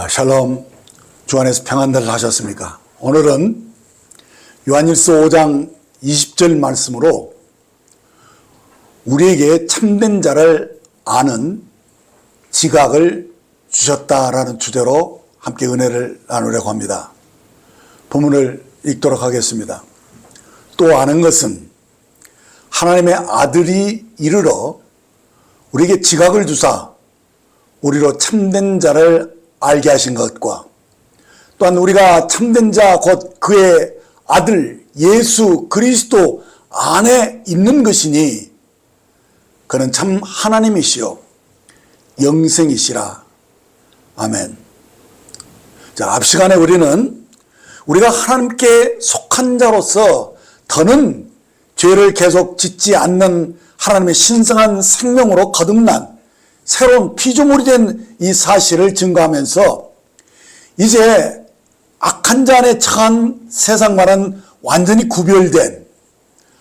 샬롬, 주 안에서 평안들 하셨습니까? 오늘은 요한일서 5장 20절 말씀으로 우리에게 참된 자를 아는 지각을 주셨다라는 주제로 함께 은혜를 나누려고 합니다. 본문을 읽도록 하겠습니다. 또 아는 것은 하나님의 아들이 이르러 우리에게 지각을 주사 우리로 참된 자를 알게 하신 것과 또한 우리가 참된 자 곧 그의 아들 예수 그리스도 안에 있는 것이니 그는 참 하나님이시요 영생이시라. 아멘. 자, 앞 시간에 우리가 하나님께 속한 자로서 더는 죄를 계속 짓지 않는 하나님의 신성한 생명으로 거듭난 새로운 피조물이 된 이 사실을 증거하면서 이제 악한 자 안에 처한 세상과는 완전히 구별된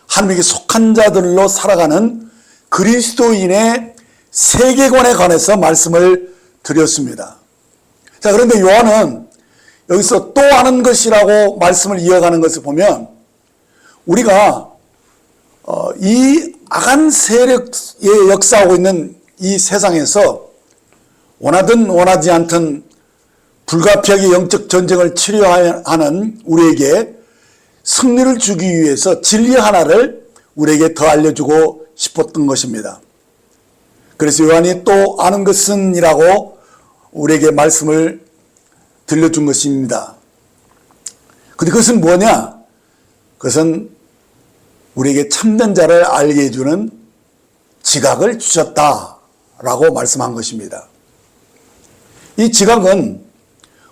하나님에게 속한 자들로 살아가는 그리스도인의 세계관에 관해서 말씀을 드렸습니다. 자, 그런데 요한은 여기서 또 아는 것이라고 말씀을 이어가는 것을 보면 우리가 이 악한 세력에 역사하고 있는 이 세상에서 원하든 원하지 않든 불가피하게 영적 전쟁을 치료해야 하는 우리에게 승리를 주기 위해서 진리 하나를 우리에게 더 알려주고 싶었던 것입니다. 그래서 요한이 또 아는 것은 이라고 우리에게 말씀을 들려준 것입니다. 근데 그것은 뭐냐? 그것은 우리에게 참된 자를 알게 해주는 지각을 주셨다라고 말씀한 것입니다. 이 지각은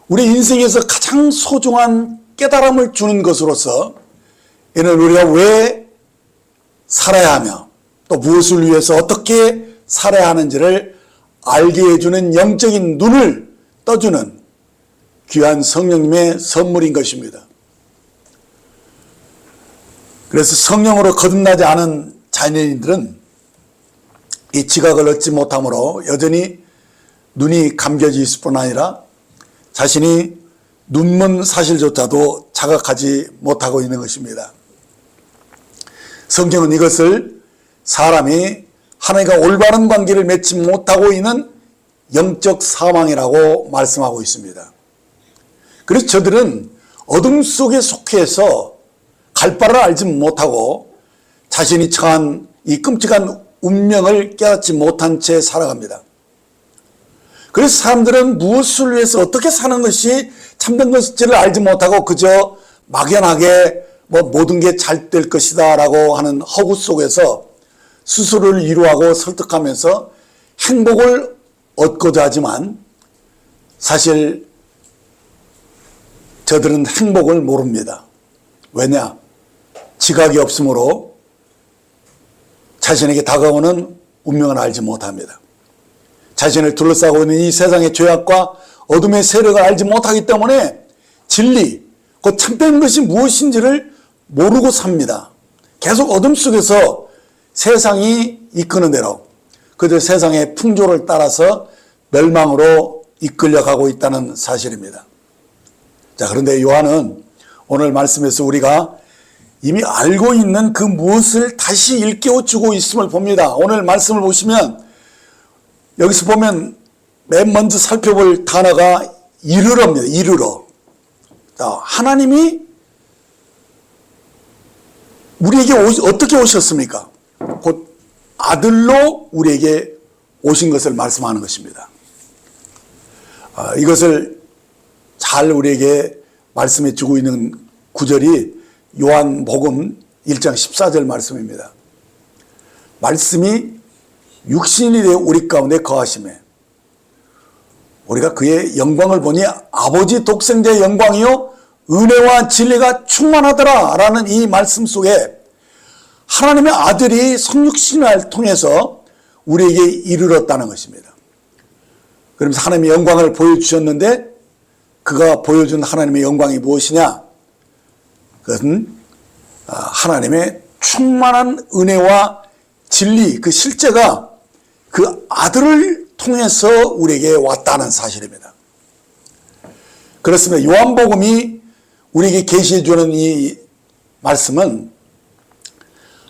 우리 인생에서 가장 소중한 깨달음을 주는 것으로서 이는 우리가 왜 살아야 하며 또 무엇을 위해서 어떻게 살아야 하는지를 알게 해주는 영적인 눈을 떠주는 귀한 성령님의 선물인 것입니다. 그래서 성령으로 거듭나지 않은 자녀인들은 이 지각을 얻지 못함으로 여전히 눈이 감겨져 있을 뿐 아니라 자신이 눈먼 사실조차도 자각하지 못하고 있는 것입니다. 성경은 이것을 사람이 하나님과 올바른 관계를 맺지 못하고 있는 영적 사망이라고 말씀하고 있습니다. 그래서 저들은 어둠 속에 속해서 갈 바를 알지 못하고 자신이 처한 이 끔찍한 운명을 깨닫지 못한 채 살아갑니다. 그래서 사람들은 무엇을 위해서 어떻게 사는 것이 참된 것인지를 알지 못하고 그저 막연하게 모든 게 잘 될 것이다 라고 하는 허구 속에서 스스로를 위로하고 설득하면서 행복을 얻고자 하지만 사실 저들은 행복을 모릅니다. 왜냐? 지각이 없으므로 자신에게 다가오는 운명을 알지 못합니다. 자신을 둘러싸고 있는 이 세상의 죄악과 어둠의 세력을 알지 못하기 때문에 진리, 그 참된 것이 무엇인지를 모르고 삽니다. 계속 어둠 속에서 세상이 이끄는 대로 그저 세상의 풍조를 따라서 멸망으로 이끌려가고 있다는 사실입니다. 자, 그런데 요한은 오늘 말씀에서 우리가 이미 알고 있는 그 무엇을 다시 일깨워주고 있음을 봅니다. 오늘 말씀을 보시면 여기서 보면 맨 먼저 살펴볼 단어가 이르러입니다. 이르러. 자, 하나님이 우리에게 어떻게 오셨습니까? 곧 아들로 우리에게 오신 것을 말씀하는 것입니다. 이것을 잘 우리에게 말씀해 주고 있는 구절이 요한복음 1장 14절 말씀입니다. 말씀이 육신이 되어 우리 가운데 거하심에 우리가 그의 영광을 보니 아버지 독생자의 영광이요 은혜와 진리가 충만하더라 라는 이 말씀 속에 하나님의 아들이 성육신을 통해서 우리에게 이르렀다는 것입니다. 그러면서 하나님의 영광을 보여주셨는데 그가 보여준 하나님의 영광이 무엇이냐? 그것은 하나님의 충만한 은혜와 진리, 그 실제가 그 아들을 통해서 우리에게 왔다는 사실입니다. 그렇습니다. 요한복음이 우리에게 계시해 주는 이 말씀은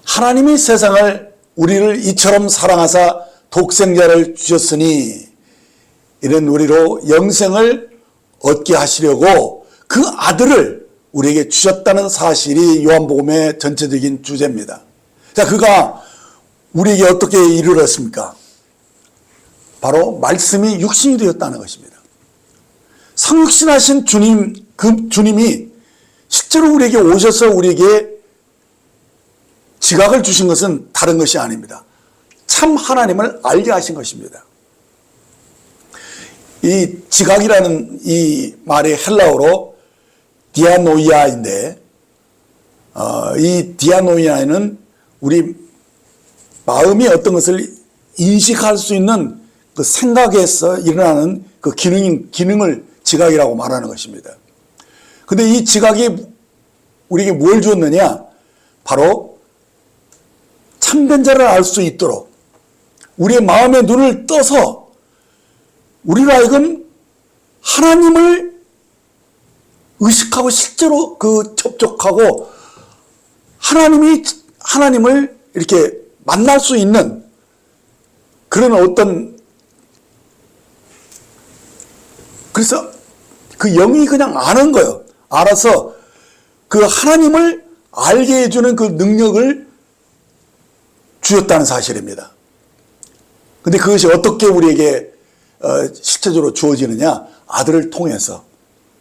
하나님이 세상을 우리를 이처럼 사랑하사 독생자를 주셨으니 이런 우리로 영생을 얻게 하시려고 그 아들을 우리에게 주셨다는 사실이 요한복음의 전체적인 주제입니다. 자, 그가 우리에게 어떻게 이르렀습니까? 바로 말씀이 육신이 되었다는 것입니다. 성육신하신 주님, 그 주님이 실제로 우리에게 오셔서 우리에게 지각을 주신 것은 다른 것이 아닙니다. 참 하나님을 알게 하신 것입니다. 이 지각이라는 이 말이 헬라어로 디아노이아인데, 이 디아노이아는 우리 마음이 어떤 것을 인식할 수 있는 그 생각에서 일어나는 그 기능을 지각이라고 말하는 것입니다. 근데 이 지각이 우리에게 뭘 주었느냐? 바로 참된 자를 알 수 있도록 우리의 마음의 눈을 떠서 우리로 하여금 하나님을 의식하고 실제로 그 접촉하고 하나님을 이렇게 만날 수 있는 그런 어떤, 그래서 그 영이 그냥 아는 거예요. 알아서 그 하나님을 알게 해주는 그 능력을 주었다는 사실입니다. 근데 그것이 어떻게 우리에게 실제적으로 주어지느냐? 아들을 통해서.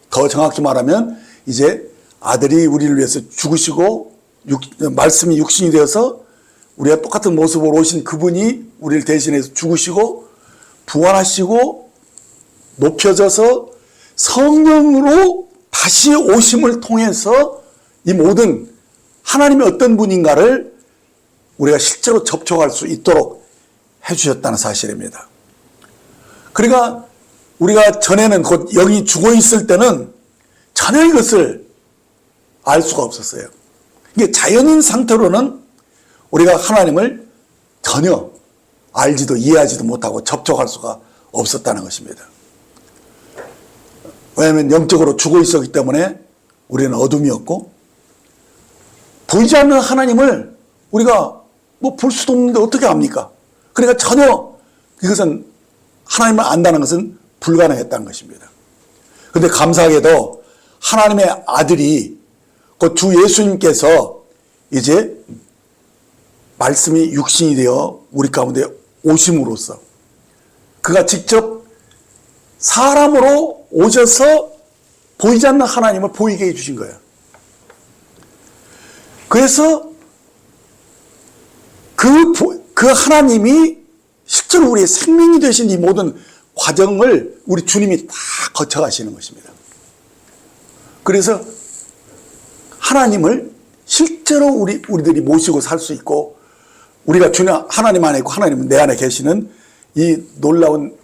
더 정확히 말하면 이제 아들이 우리를 위해서 죽으시고 말씀이 육신이 되어서 우리가 똑같은 모습으로 오신 그분이 우리를 대신해서 죽으시고 부활하시고 높여져서 성령으로 다시 오심을 통해서 이 모든 하나님이 어떤 분인가를 우리가 실제로 접촉할 수 있도록 해주셨다는 사실입니다. 그러니까 우리가 전에는 곧 영이 죽어 있을 때는 전혀 이것을 알 수가 없었어요. 이게 자연인 상태로는 우리가 하나님을 전혀 알지도 이해하지도 못하고 접촉할 수가 없었다는 것입니다. 왜냐하면 영적으로 죽어 있었기 때문에 우리는 어둠이었고 보이지 않는 하나님을 우리가 뭐 볼 수도 없는데 어떻게 압니까? 그러니까 전혀 이것은 하나님을 안다는 것은 불가능했다는 것입니다. 그런데 감사하게도 하나님의 아들이 그 주 예수님께서 이제 말씀이 육신이 되어 우리 가운데 오심으로써 그가 직접 사람으로 오셔서 보이지 않는 하나님을 보이게 해주신 거예요. 그래서 그 하나님이 실제로 우리의 생명이 되신 이 모든 과정을 우리 주님이 다 거쳐가시는 것입니다. 그래서 하나님을 실제로 우리들이 모시고 살 수 있고 우리가 주님 하나님 안에 있고 하나님은 내 안에 계시는 이 놀라운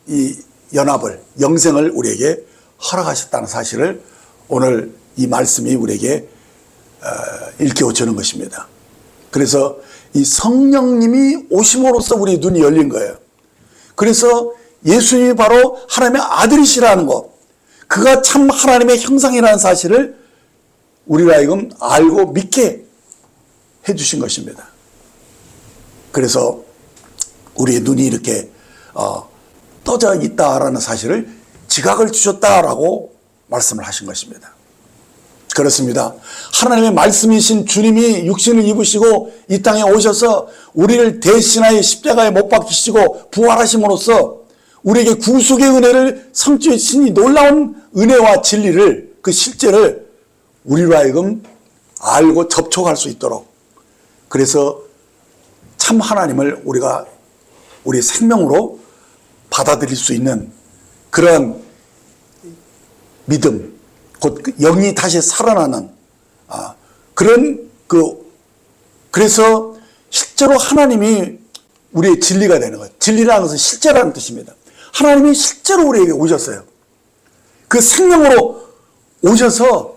이 연합을 영생을 우리에게 허락하셨다는 사실을 오늘 이 말씀이 우리에게 일깨워 주는 것입니다. 그래서 이 성령님이 오심으로써 우리 눈이 열린 거예요. 그래서 예수님이 바로 하나님의 아들이시라는 것, 그가 참 하나님의 형상이라는 사실을 우리로 하여금 알고 믿게 해주신 것입니다. 그래서 우리의 눈이 이렇게 떠져 있다라는 사실을 지각을 주셨다라고 말씀을 하신 것입니다. 그렇습니다. 하나님의 말씀이신 주님이 육신을 입으시고 이 땅에 오셔서 우리를 대신하여 십자가에 못 박히시고 부활하심으로써 우리에게 구속의 은혜를 성취해 주신 이 놀라운 은혜와 진리를, 그 실제를 우리로 하여금 알고 접촉할 수 있도록, 그래서 참 하나님을 우리가 우리 생명으로 받아들일 수 있는 그런 믿음, 곧 영이 다시 살아나는 그런 그래서 실제로 하나님이 우리의 진리가 되는 것. 진리라는 것은 실제라는 뜻입니다. 하나님이 실제로 우리에게 오셨어요. 그 생명으로 오셔서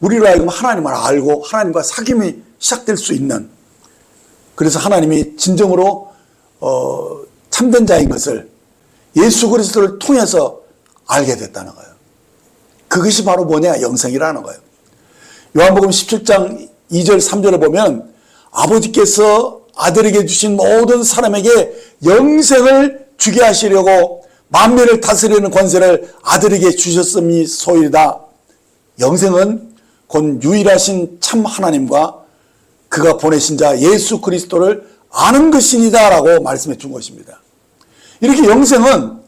우리로 하여금 하나님을 알고 하나님과 사귐이 시작될 수 있는, 그래서 하나님이 진정으로 참된 자인 것을 예수 그리스도를 통해서 알게 됐다는 거예요. 그것이 바로 뭐냐? 영생이라는 거예요. 요한복음 17장 2절 3절에 보면 아버지께서 아들에게 주신 모든 사람에게 영생을 주게 하시려고 만민을 다스리는 권세를 아들에게 주셨음이 소이다. 영생은 곧 유일하신 참 하나님과 그가 보내신 자 예수 그리스도를 아는 것이니다 라고 말씀해 준 것입니다. 이렇게 영생은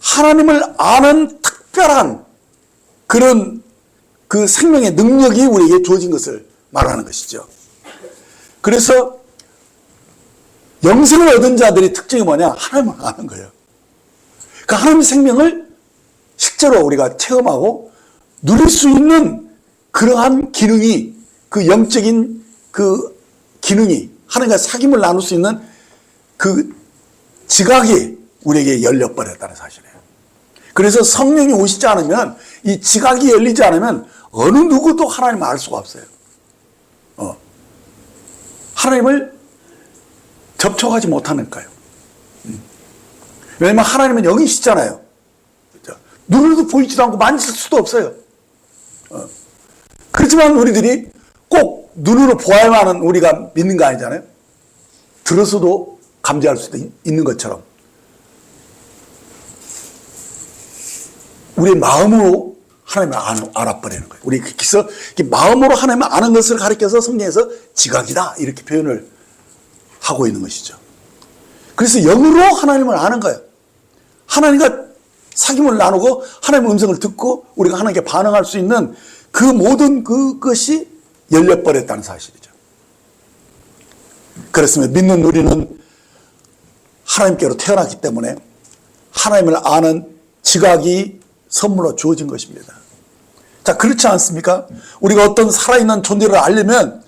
하나님을 아는 특별한 그런 그 생명의 능력이 우리에게 주어진 것을 말하는 것이죠. 그래서 영생을 얻은 자들의 특징이 뭐냐? 하나님을 아는 거예요. 그 하나님의 생명을 실제로 우리가 체험하고 누릴 수 있는 그러한 기능이, 그 영적인 그 기능이, 하나님과 사귐을 나눌 수 있는 그 지각이 우리에게 열려버렸다는 사실이에요. 그래서 성령이 오시지 않으면, 이 지각이 열리지 않으면 어느 누구도 하나님을 알 수가 없어요. 하나님을 접촉하지 못하니까요. 왜냐하면 하나님은 영이시잖아요. 눈으로도 보이지도 않고 만질 수도 없어요. 그렇지만 우리들이 꼭 눈으로 보아야만 우리가 믿는 거 아니잖아요. 들어서도 감지할 수도 있는 것처럼 우리의 마음으로 하나님을 알아버리는 거예요. 우리 그래서 마음으로 하나님을 아는 것을 가리켜서 성경에서 지각이다 이렇게 표현을 하고 있는 것이죠. 그래서 영으로 하나님을 아는 거예요. 하나님과 사귐을 나누고 하나님의 음성을 듣고 우리가 하나님께 반응할 수 있는 그 모든 그것이 열려버렸다는 사실이죠. 그렇습니다. 믿는 우리는 하나님께로 태어났기 때문에 하나님을 아는 지각이 선물로 주어진 것입니다. 자, 그렇지 않습니까? 우리가 어떤 살아있는 존재를 알려면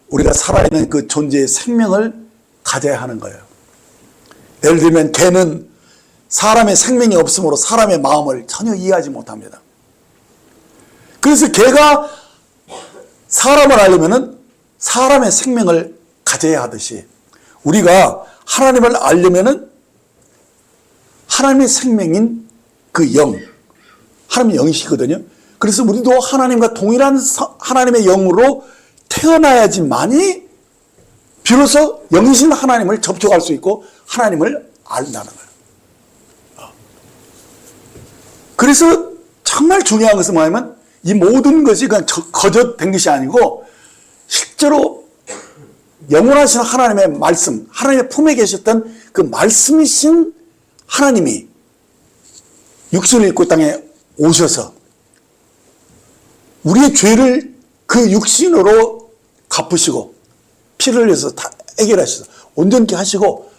우리가 살아있는 그 존재의 생명을 가져야 하는 거예요. 예를 들면 개는 사람의 생명이 없으므로 사람의 마음을 전혀 이해하지 못합니다. 그래서 개가 사람을 알려면 사람의 생명을 가져야 하듯이 우리가 하나님을 알려면 하나님의 생명인 그 영, 하나님의 영이시거든요. 그래서 우리도 하나님과 동일한 하나님의 영으로 태어나야지만이 비로소 영이신 하나님을 접촉할 수 있고 하나님을 알다는 거예요. 그래서 정말 중요한 것은 뭐냐면 이 모든 것이 그냥 거저된 것이 아니고 실제로 영원하신 하나님의 말씀, 하나님의 품에 계셨던 그 말씀이신 하나님이 육신을 입고 땅에 오셔서 우리의 죄를 그 육신으로 갚으시고 피를 흘려서 다 해결하셔서 온전케 하시고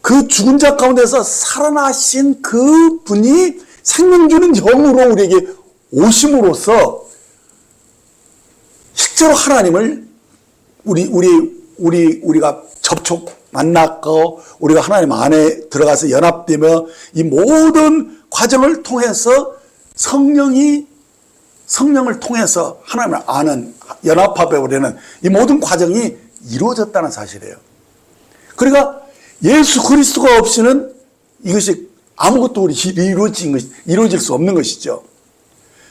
그 죽은 자 가운데서 살아나신 그 분이 생명 주는 영으로 우리에게 오심으로써 실제로 하나님을 우리가 접촉 만났고 우리가 하나님 안에 들어가서 연합되며 이 모든 과정을 통해서 성령을 통해서 하나님을 아는 연합하게 되는 이 모든 과정이 이루어졌다는 사실이에요. 그러니까 예수 그리스도가 없이는 이것이 아무것도 이루어질 수 없는 것이죠.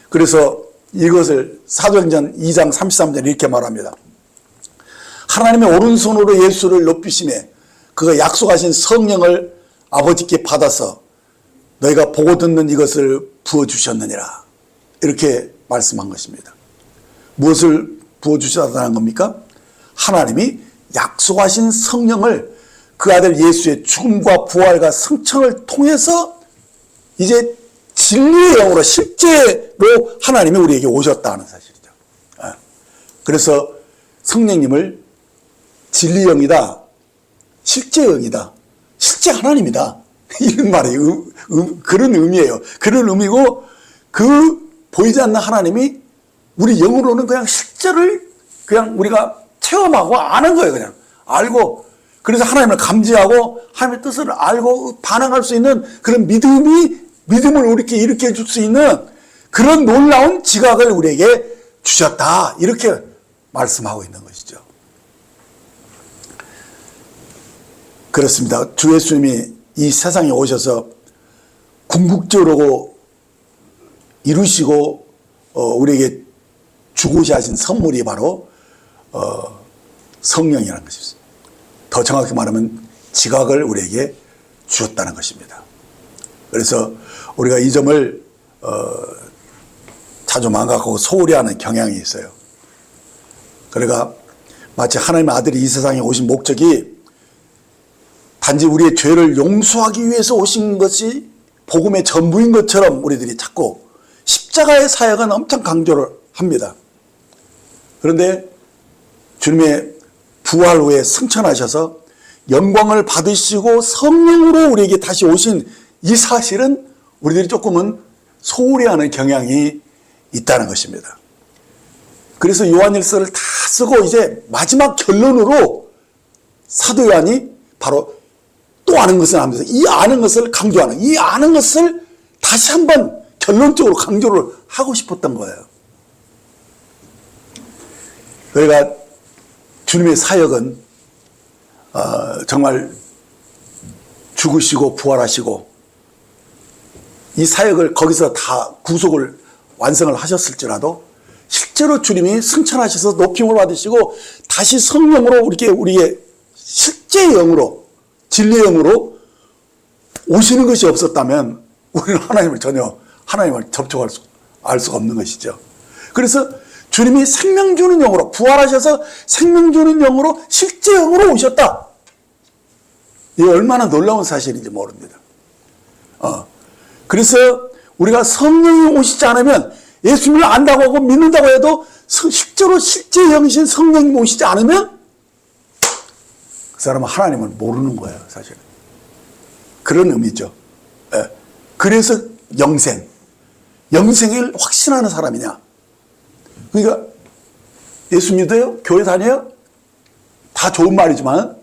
그래서 이것을 사도행전 2장 33절 이렇게 말합니다. 하나님의 오른손으로 예수를 높이시매 그가 약속하신 성령을 아버지께 받아서 너희가 보고 듣는 이것을 부어주셨느니라. 이렇게 말씀한 것입니다. 무엇을 부어주셨다는 겁니까? 하나님이 약속하신 성령을 그 아들 예수의 죽음과 부활과 승천을 통해서 이제 진리의 영으로 실제로 하나님이 우리에게 오셨다는 사실이죠. 그래서 성령님을 진리 영이다, 실제 영이다, 실제 하나님이다 이런 말이 그런 의미예요. 그런 의미고 그 보이지 않는 하나님이 우리 영으로는 그냥 실제를 그냥 우리가 체험하고 아는 거예요. 그냥 알고 그래서 하나님을 감지하고 하나님의 뜻을 알고 반응할 수 있는 그런 믿음을 우리에게 일으켜 줄 수 있는 그런 놀라운 지각을 우리에게 주셨다. 이렇게 말씀하고 있는 것이죠. 그렇습니다. 주 예수님이 이 세상에 오셔서 궁극적으로 이루시고 우리에게 주고자 하신 선물이 바로 성령이라는 것입니다. 더 정확히 말하면 지각을 우리에게 주었다는 것입니다. 그래서 우리가 이 점을 자주 망각하고 소홀히 하는 경향이 있어요. 그러니까 마치 하나님의 아들이 이 세상에 오신 목적이 단지 우리의 죄를 용서하기 위해서 오신 것이 복음의 전부인 것처럼 우리들이 자꾸 십자가의 사역은 엄청 강조를 합니다. 그런데 주님의 부활 후에 승천하셔서 영광을 받으시고 성령으로 우리에게 다시 오신 이 사실은 우리들이 조금은 소홀히 하는 경향이 있다는 것입니다. 그래서 요한일서를 다 쓰고 이제 마지막 결론으로 사도 요한이 바로 또 아는 것을 하면서 이 아는 것을 강조하는, 이 아는 것을 다시 한번 결론적으로 강조를 하고 싶었던 거예요. 그러니까 주님의 사역은 정말 죽으시고 부활하시고 이 사역을 거기서 다 구속을 완성을 하셨을지라도 실제로 주님이 승천하셔서 높임을 받으시고 다시 성령으로 우리의 실제 영으로, 진리의 영으로 오시는 것이 없었다면 우리는 하나님을 접촉할 알 수가 없는 것이죠. 그래서 주님이 생명 주는 영으로 부활하셔서 생명 주는 영으로 실제 영으로 오셨다. 이게 얼마나 놀라운 사실인지 모릅니다. 그래서 우리가 성령이 오시지 않으면 예수님을 안다고 하고 믿는다고 해도 실제로 실제 영이신 성령이 오시지 않으면 그 사람은 하나님을 모르는 거예요, 사실은. 그런 의미죠. 그래서 영생을 확신하는 사람이냐. 그러니까 예수 믿어요? 교회 다녀요? 다 좋은 말이지만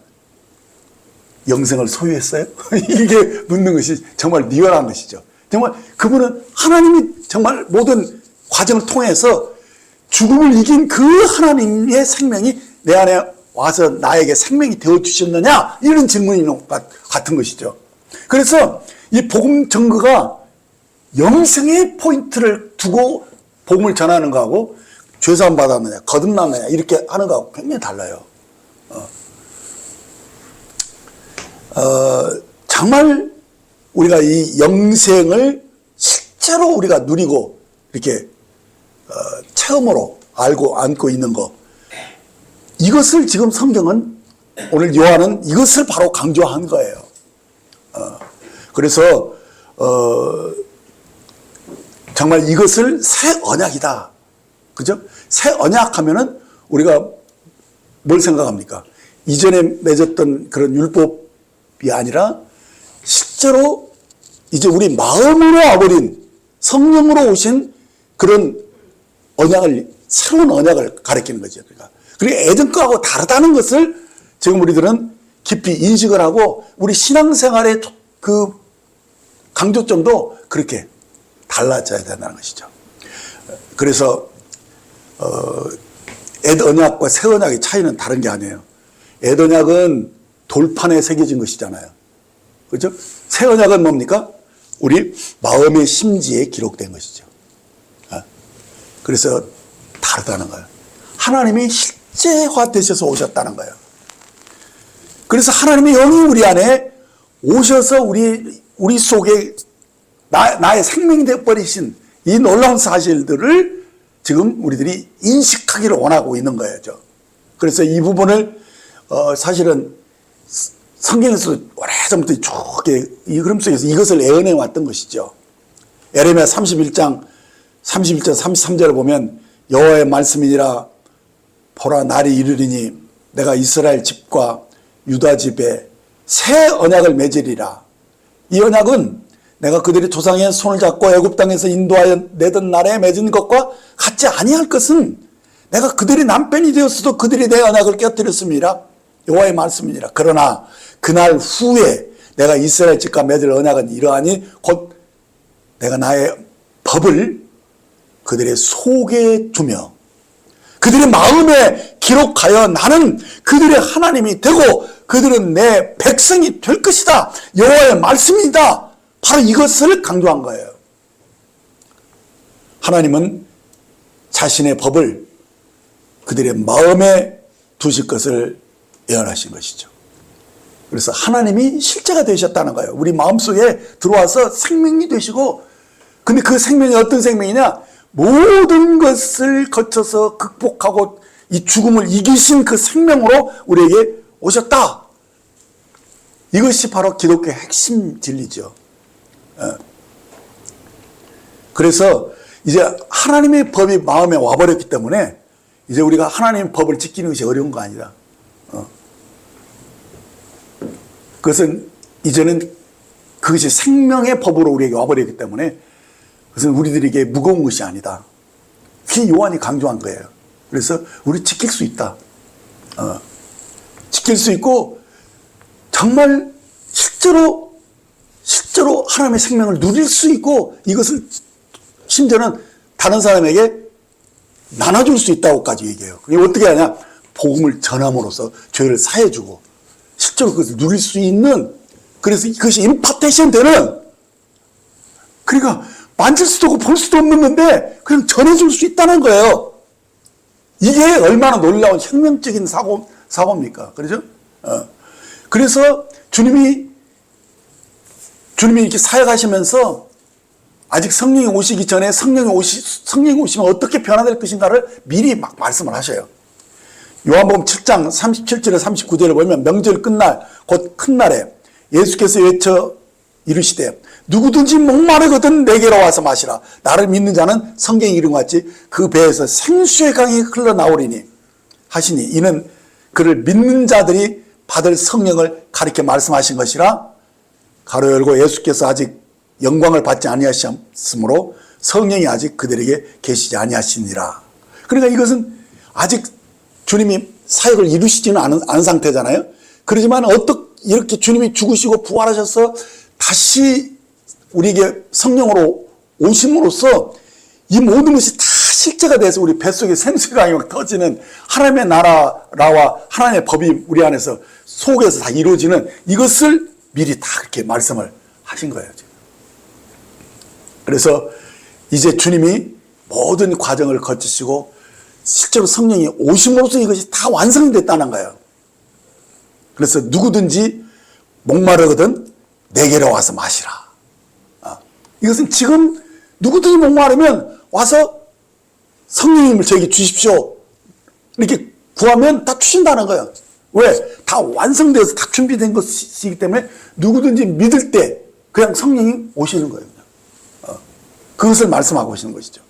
영생을 소유했어요? 이게 묻는 것이 정말 리얼한 것이죠. 정말 그분은 하나님이 정말 모든 과정을 통해서 죽음을 이긴 그 하나님의 생명이 내 안에 와서 나에게 생명이 되어주셨느냐? 이런 질문이 같은 것이죠. 그래서 이 복음 증거가 영생의 포인트를 두고 복음을 전하는 거하고 죄사함 받았느냐, 거듭났느냐 이렇게 하는 거하고 굉장히 달라요. 정말 우리가 이 영생을 실제로 우리가 누리고 이렇게 체험으로 안고 있는 것, 이것을 지금 성경은 오늘 요한은 이것을 바로 강조한 거예요. 그래서 정말 이것을 새 언약이다. 그죠? 새 언약 하면은 우리가 뭘 생각합니까? 이전에 맺었던 그런 율법이 아니라 실제로 이제 우리 마음으로 와버린 성령으로 오신 그런 언약을, 새로운 언약을 가리키는 거죠. 그리고 예전 거하고 다르다는 것을 지금 우리들은 깊이 인식을 하고 우리 신앙생활의 그 강조점도 그렇게 달라져야 된다는 것이죠. 그래서 옛 언약과 새 언약의 차이는 다른 게 아니에요. 옛 언약은 돌판에 새겨진 것이잖아요. 그렇죠? 새 언약은 뭡니까? 우리 마음의 심지에 기록된 것이죠. 그래서 다르다는 거예요. 하나님이 실제화되셔서 오셨다는 거예요. 그래서 하나님의 영이 우리 안에 오셔서 우리 속에 나의 생명이 되어버리신 이 놀라운 사실들을 지금 우리들이 인식하기를 원하고 있는 거예요. 그래서 이 부분을 사실은 성경에서 오래전부터 쭉 이 흐름 속에서 이것을 애언해 왔던 것이죠. 에레미야 31장 33절을 보면 여호와의 말씀이니라 보라 날이 이르리니 내가 이스라엘 집과 유다 집에 새 언약을 맺으리라. 이 언약은 내가 그들이 조상의 손을 잡고 애굽 땅에서 인도하여 내던 날에 맺은 것과 같지 아니할 것은 내가 그들이 남편이 되었어도 그들이 내 언약을 깨뜨렸습니다. 여호와의 말씀이니라. 그러나 그날 후에 내가 이스라엘 집과 맺을 언약은 이러하니 곧 내가 나의 법을 그들의 속에 주며 그들의 마음에 기록하여 나는 그들의 하나님이 되고 그들은 내 백성이 될 것이다. 여호와의 말씀이다. 바로 이것을 강조한 거예요. 하나님은 자신의 법을 그들의 마음에 두실 것을 예언하신 것이죠. 그래서 하나님이 실제가 되셨다는 거예요. 우리 마음속에 들어와서 생명이 되시고, 근데 그 생명이 어떤 생명이냐? 모든 것을 거쳐서 극복하고 이 죽음을 이기신 그 생명으로 우리에게 오셨다. 이것이 바로 기독교의 핵심 진리죠. 그래서 이제 하나님의 법이 마음에 와버렸기 때문에 이제 우리가 하나님의 법을 지키는 것이 어려운 거 아니라, 그것은 이제는 그것이 생명의 법으로 우리에게 와버렸기 때문에 그것은 우리들에게 무거운 것이 아니다. 그게 요한이 강조한 거예요. 그래서 우리 지킬 수 있다. 지킬 수 있고 정말 실제로 하나님의 생명을 누릴 수 있고 이것을 심지어는 다른 사람에게 나눠줄 수 있다고까지 얘기해요. 그게 어떻게 하냐? 복음을 전함으로써 죄를 사해주고 실제로 그것을 누릴 수 있는, 그래서 그것이 임파테이션 되는, 그러니까 만질 수도 없고 볼 수도 없는 건데 그냥 전해줄 수 있다는 거예요. 이게 얼마나 놀라운 혁명적인 사고입니까? 그렇죠? 그래서 주님이 이렇게 사역하시면서 아직 성령이 오시기 전에 성령이 오시면 어떻게 변화될 것인가를 미리 막 말씀을 하셔요. 요한복음 7장 37절에 39절을 보면 명절 끝날 곧 큰 날에 예수께서 외쳐 이르시되 누구든지 목마르거든 내게로 와서 마시라. 나를 믿는 자는 성경에 이른 것 같이 그 배에서 생수의 강이 흘러나오리니 하시니 이는 그를 믿는 자들이 받을 성령을 가리켜 말씀하신 것이라. 가로 열고 예수께서 아직 영광을 받지 아니하셨으므로 성령이 아직 그들에게 계시지 아니하시니라. 그러니까 이것은 아직 주님이 사역을 이루시지는 않은 상태잖아요. 그러지만 이렇게 주님이 죽으시고 부활하셔서 다시 우리에게 성령으로 오심으로써 이 모든 것이 다 실제가 돼서 우리 뱃속에 생수의 강이 막 터지는 하나님의 나라와 하나님의 법이 우리 안에서 속에서 다 이루어지는 이것을 미리 다 그렇게 말씀을 하신 거예요. 그래서 이제 주님이 모든 과정을 거치시고 실제로 성령이 오심으로써 이것이 다 완성됐다는 거예요. 그래서 누구든지 목마르거든 내게로 와서 마시라. 이것은 지금 누구든지 목마르면 와서 성령님을 저에게 주십시오. 이렇게 구하면 다 주신다는 거예요. 왜? 다 완성되어서 다 준비된 것이기 때문에 누구든지 믿을 때 그냥 성령이 오시는 거예요. 그것을 말씀하고 계시는 것이죠.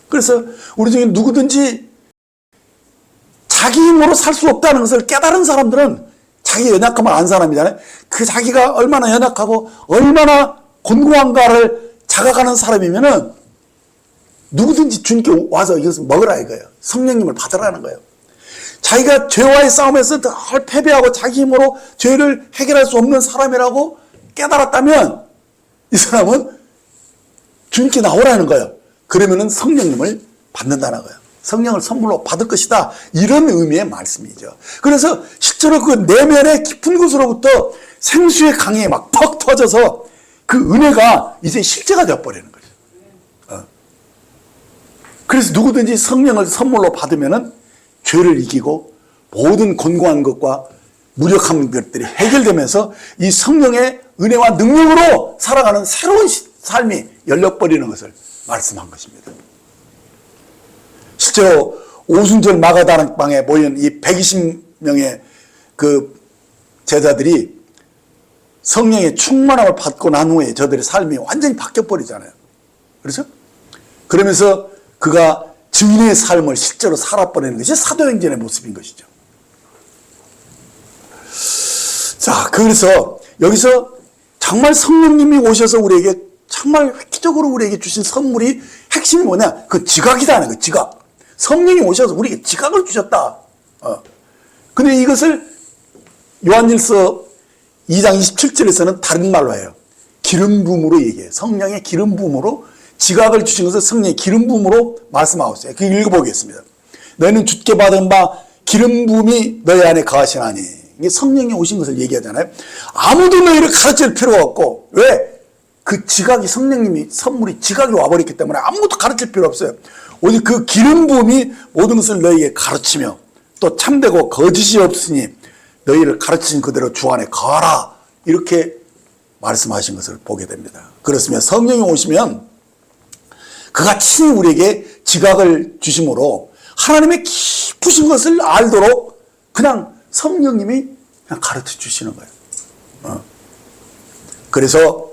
그래서 우리 중에 누구든지 자기 힘으로 살 수 없다는 것을 깨달은 사람들은 자기 연약함을 안 사람이잖아요. 그 자기가 얼마나 연약하고 얼마나 곤고한가를 자각하는 사람이면은 누구든지 주님께 와서 이것을 먹으라 이거예요. 성령님을 받으라는 거예요. 자기가 죄와의 싸움에서 늘 패배하고 자기 힘으로 죄를 해결할 수 없는 사람이라고 깨달았다면 이 사람은 주님께 나오라는 거예요. 그러면은 성령님을 받는다는 거예요. 성령을 선물로 받을 것이다. 이런 의미의 말씀이죠. 그래서 실제로 그 내면의 깊은 곳으로부터 생수의 강이 막 퍽 터져서 그 은혜가 이제 실제가 되어버리는 거죠. 그래서 누구든지 성령을 선물로 받으면은 죄를 이기고 모든 곤고한 것과 무력한 것들이 해결되면서 이 성령의 은혜와 능력으로 살아가는 새로운 삶이 열려버리는 것을 말씀한 것입니다. 실제로 오순절 마가다락방에 모인 이 120명의 그 제자들이 성령의 충만함을 받고 난 후에 저들의 삶이 완전히 바뀌어버리잖아요. 그렇죠? 그러면서 그가 증인의 삶을 실제로 살아버리는 것이 사도행전의 모습인 것이죠. 자, 그래서 여기서 정말 성령님이 오셔서 우리에게 정말 획기적으로 우리에게 주신 선물이 핵심이 뭐냐? 그 지각이라는 거예요. 지각. 성령이 오셔서 우리에게 지각을 주셨다. 근데 이것을 요한일서 2장 27절에서는 다른 말로 해요. 기름 부음으로 얘기해요. 성령의 기름 부음으로 지각을 주신 것을 성령의 기름 부음으로 말씀하고 있어요. 그 읽어보겠습니다. 너희는 주께 받은 바 기름 부음이 너희 안에 거하시나니. 이게 성령이 오신 것을 얘기하잖아요. 아무도 너희를 가르칠 필요가 없고, 왜? 그 지각이 성령님이 선물이 지각이 와버렸기 때문에 아무것도 가르칠 필요 없어요. 오직 그 기름 부음이 모든 것을 너희에게 가르치며 또 참되고 거짓이 없으니 너희를 가르친 그대로 주 안에 거하라. 이렇게 말씀하신 것을 보게 됩니다. 그렇으면 성령이 오시면 그가 친히 우리에게 지각을 주심으로 하나님의 깊으신 것을 알도록 그냥 성령님이 그냥 가르쳐 주시는 거예요. 그래서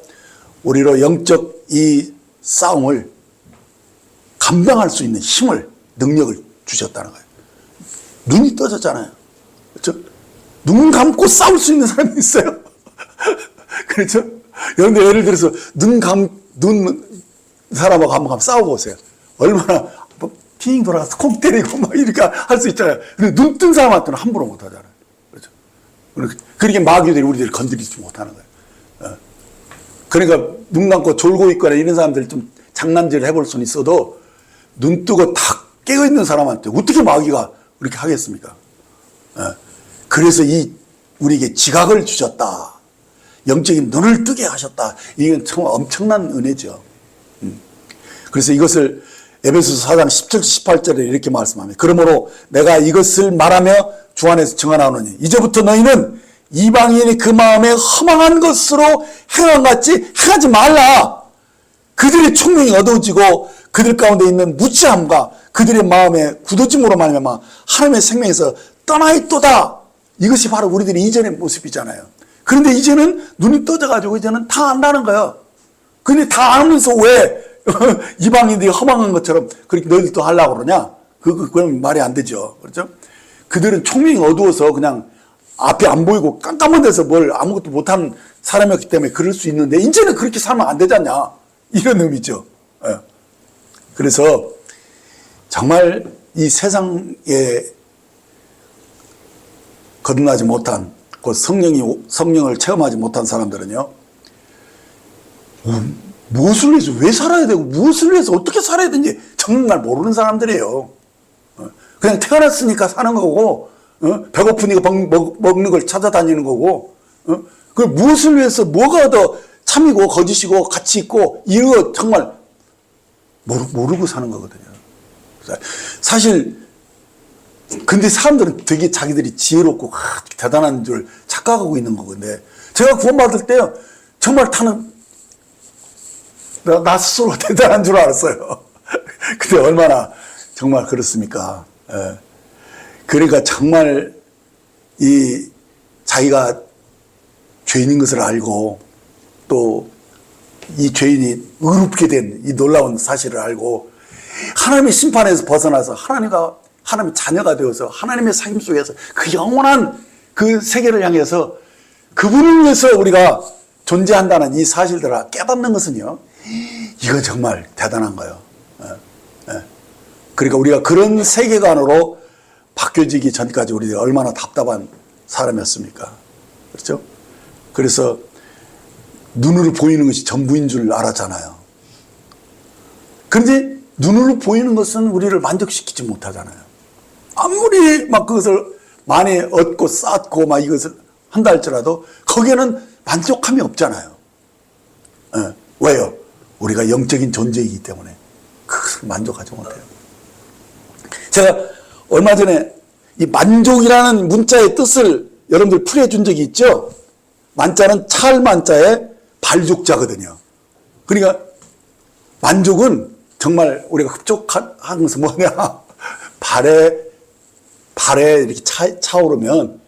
우리로 영적 이 싸움을 감당할 수 있는 힘을, 능력을 주셨다는 거예요. 눈이 떠졌잖아요. 그렇죠? 눈 감고 싸울 수 있는 사람이 있어요. 그렇죠? 여러분들 예를 들어서 눈 사람하고 한번 싸우고 오세요. 얼마나 핑 돌아가서 콩 때리고 막 이렇게 할 수 있잖아요. 근데 눈 뜬 사람한테는 함부로 못 하잖아요. 그렇죠? 그렇게 마귀들이 우리들을 건드리지 못하는 거예요. 그러니까 눈 감고 졸고 있거나 이런 사람들 좀 장난질을 해볼 수는 있어도 눈 뜨고 탁 깨어 있는 사람한테 어떻게 마귀가 그렇게 하겠습니까? 그래서 우리에게 지각을 주셨다. 영적인 눈을 뜨게 하셨다. 이건 정말 엄청난 은혜죠. 그래서 이것을 에베소서 4장 17, 18절에 이렇게 말씀합니다. 그러므로 내가 이것을 말하며 주 안에서 증언하노니 이제부터 너희는 이방인이 그 마음에 허망한 것으로 행함같이 행하지 말라. 그들의 총명이 어두워지고 그들 가운데 있는 무지함과 그들의 마음에 굳어짐으로 말미암아 하나님의 생명에서 떠나 있도다. 이것이 바로 우리들의 이전의 모습이잖아요. 그런데 이제는 눈이 떠져가지고 이제는 다 안다는 거예요. 근데 다 알면서 왜 이방인들이 허망한 것처럼 그렇게 너희들도 하려고 그러냐? 그건 말이 안 되죠. 그렇죠? 그들은 총명이 어두워서 그냥 앞이 안 보이고 깜깜한 데서 뭘 아무것도 못하는 사람이었기 때문에 그럴 수 있는데 이제는 그렇게 살면 안 되잖냐? 이런 의미죠. 그래서 정말 이 세상에 거듭나지 못한 그 성령을 체험하지 못한 사람들은요, 무엇을 위해서 왜 살아야 되고 무엇을 위해서 어떻게 살아야 되는지 정말 모르는 사람들이에요. 그냥 태어났으니까 사는 거고, 배고프니까 먹는 걸 찾아다니는 거고, 그 무엇을 위해서 뭐가 더 참이고 거짓이고 가치 있고 이런 거 정말 모르고 사는 거거든요. 사실 근데 사람들은 되게 자기들이 지혜롭고 대단한 줄 착각하고 있는 거건데, 제가 구원받을 때요 정말 나 스스로 대단한 줄 알았어요. 근데 얼마나 정말 그렇습니까? 예. 그러니까 정말 이 자기가 죄인인 것을 알고 또 이 죄인이 의롭게 된 이 놀라운 사실을 알고 하나님의 심판에서 벗어나서 하나님의 자녀가 되어서 하나님의 사귐 속에서 그 영원한 그 세계를 향해서 그분을 위해서 우리가 존재한다는 이 사실들을 깨닫는 것은요, 이건 정말 대단한 거예요. 그러니까 우리가 그런 세계관으로 바뀌어지기 전까지 우리가 얼마나 답답한 사람이었습니까? 그렇죠? 그래서 눈으로 보이는 것이 전부인 줄 알았잖아요. 그런데 눈으로 보이는 것은 우리를 만족시키지 못하잖아요. 아무리 막 그것을 많이 얻고 쌓고 막 이것을 한다 할지라도 거기에는 만족함이 없잖아요. 왜요? 우리가 영적인 존재이기 때문에 그것을 만족하지 못해요. 제가 얼마 전에 이 만족이라는 문자의 뜻을 여러분들 풀이해 준 적이 있죠? 만자는 찰만자의 발족자거든요. 그러니까 만족은 정말 우리가 흡족한 것은 뭐냐? 발에 이렇게 차오르면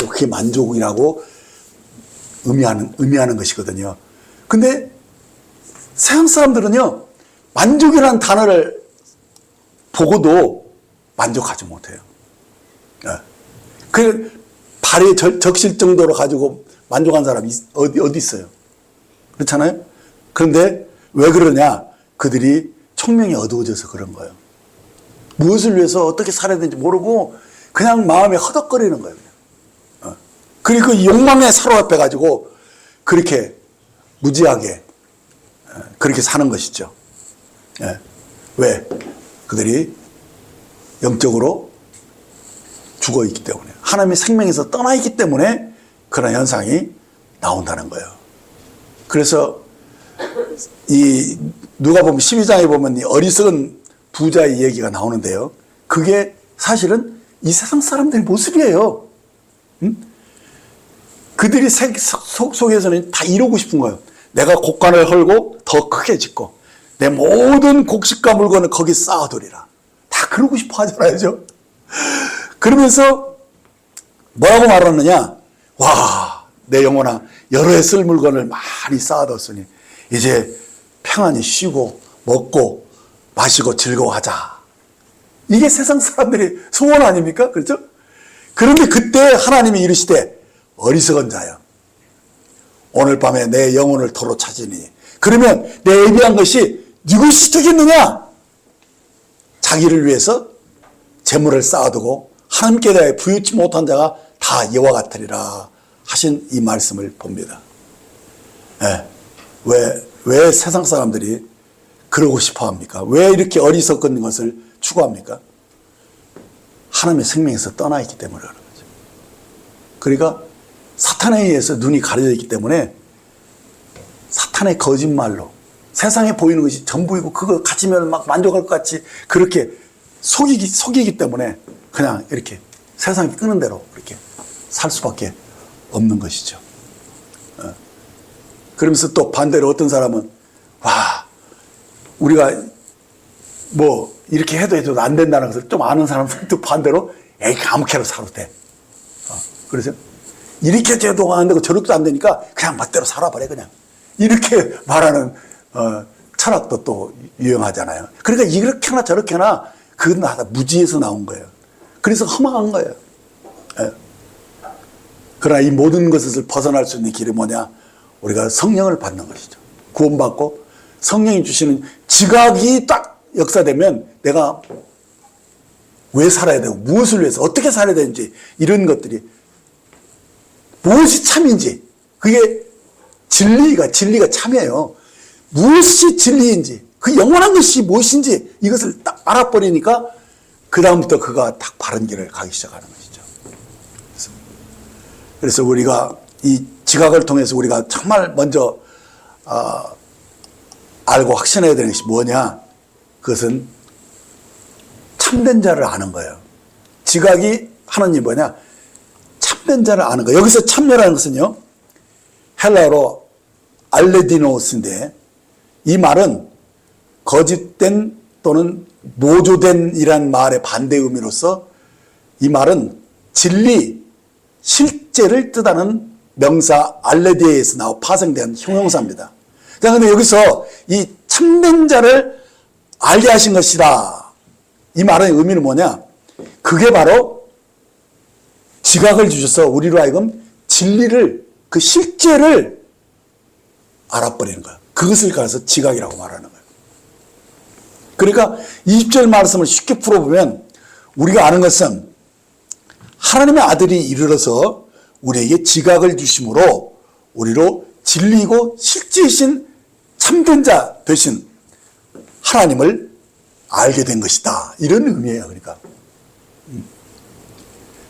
그게 만족이라고 의미하는 것이거든요. 근데 서양 사람들은요, 만족이라는 단어를 보고도 만족하지 못해요. 그 발에 적실 정도로 가지고 만족한 사람이 어디 있어요? 그렇잖아요? 그런데 왜 그러냐? 그들이 총명이 어두워져서 그런 거예요. 무엇을 위해서 어떻게 살아야 되는지 모르고 그냥 마음에 허덕거리는 거예요. 그리고 그 욕망에 사로잡혀가지고 그렇게 무지하게 그렇게 사는 것이죠. 왜? 그들이 영적으로 죽어 있기 때문에, 하나님의 생명에서 떠나 있기 때문에 그런 현상이 나온다는 거예요. 그래서 이 누가복음 12장에 보면 이 어리석은 부자의 얘기가 나오는데요. 그게 사실은 이 세상 사람들의 모습이에요. 그들이 속에서는 다 이루고 싶은 거예요. 내가 곡간을 헐고 더 크게 짓고 내 모든 곡식과 물건을 거기 쌓아두리라. 다 그러고 싶어 하잖아요. 그러면서 뭐라고 말하느냐. 와, 내 영혼아, 여러 해 쓸 물건을 많이 쌓아뒀으니 이제 평안히 쉬고 먹고 마시고 즐거워하자. 이게 세상 사람들의 소원 아닙니까? 그렇죠? 그런데 그때 하나님이 이르시되 어리석은 자여, 오늘 밤에 내 영혼을 도로 찾으니. 그러면 내 예비한 것이 누구시 되겠느냐? 자기를 위해서 재물을 쌓아두고 하나님께 대하여 부유치 못한 자가 다 이와 같으리라 하신 이 말씀을 봅니다. 네. 왜 세상 사람들이 그러고 싶어 합니까? 왜 이렇게 어리석은 것을 추구합니까? 하나님의 생명에서 떠나 있기 때문에 그런 거죠. 그러니까 사탄에 의해서 눈이 가려져 있기 때문에 사탄의 거짓말로 세상에 보이는 것이 전부이고 그거 가지면 막 만족할 것 같이 그렇게 속이기 때문에 그냥 이렇게 세상이 끄는 대로 이렇게 살 수밖에 없는 것이죠. 그러면서 또 반대로 어떤 사람은 와, 우리가 뭐 이렇게 해도 안 된다는 것을 좀 아는 사람은 또 반대로 에이, 아무렇게나 살아도 돼. 그래서 이렇게 해도 안 되고 저렇게도 안 되니까 그냥 멋대로 살아버려 그냥. 이렇게 말하는 철학도 또 유행하잖아요. 그러니까 이렇게나 저렇게나 그건 다 무지에서 나온 거예요. 그래서 허망한 거예요. 예. 그러나 이 모든 것을 벗어날 수 있는 길이 뭐냐? 우리가 성령을 받는 것이죠. 구원받고 성령이 주시는 지각이 딱 역사되면 내가 왜 살아야 되고 무엇을 위해서 어떻게 살아야 되는지 이런 것들이 무엇이 참인지 그게 진리가 참이에요. 무엇이 진리인지 그 영원한 것이 무엇인지 이것을 딱 알아버리니까 그 다음부터 그가 딱 바른 길을 가기 시작하는 것이죠. 그래서 우리가 이 지각을 통해서 우리가 정말 먼저 알고 확신해야 되는 것이 뭐냐? 그것은 참된 자를 아는 거예요. 지각이 하는 일이 뭐냐? 참된 자를 아는 거예요. 여기서 참여라는 것은요, 헬라어로 알레디노스인데 이 말은 거짓된 또는 노조된 이란 말의 반대 의미로서 이 말은 진리, 실제를 뜻하는 명사 알레디에서 파생된 형용사입니다. 그런데 여기서 이 참된 자를 알게 하신 것이다. 이 말의 의미는 뭐냐? 그게 바로 지각을 주셔서 우리로 하여금 진리를, 그 실제를 알아버리는 거예요. 그것을 가서 지각이라고 말하는 거예요. 그러니까 20절 말씀을 쉽게 풀어보면 우리가 아는 것은 하나님의 아들이 이르러서 우리에게 지각을 주심으로 우리로 진리이고 실제이신 참된 자 되신 하나님을 알게 된 것이다. 이런 의미예요. 그러니까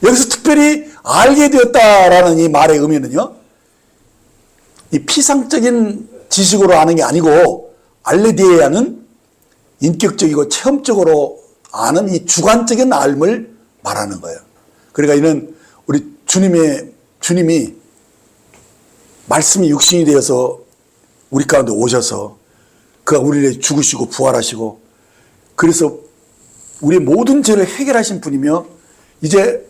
여기서 특별히 알게 되었다라는 이 말의 의미는요, 이 피상적인 지식으로 아는 게 아니고 알레디에아는 인격적이고 체험적으로 아는 이 주관적인 알을 말하는 거예요. 그러니까 이는 우리 주님이 말씀이 육신이 되어서 우리 가운데 오셔서 그가 우리를 죽으시고 부활하시고 그래서 우리의 모든 죄를 해결하신 분이며 이제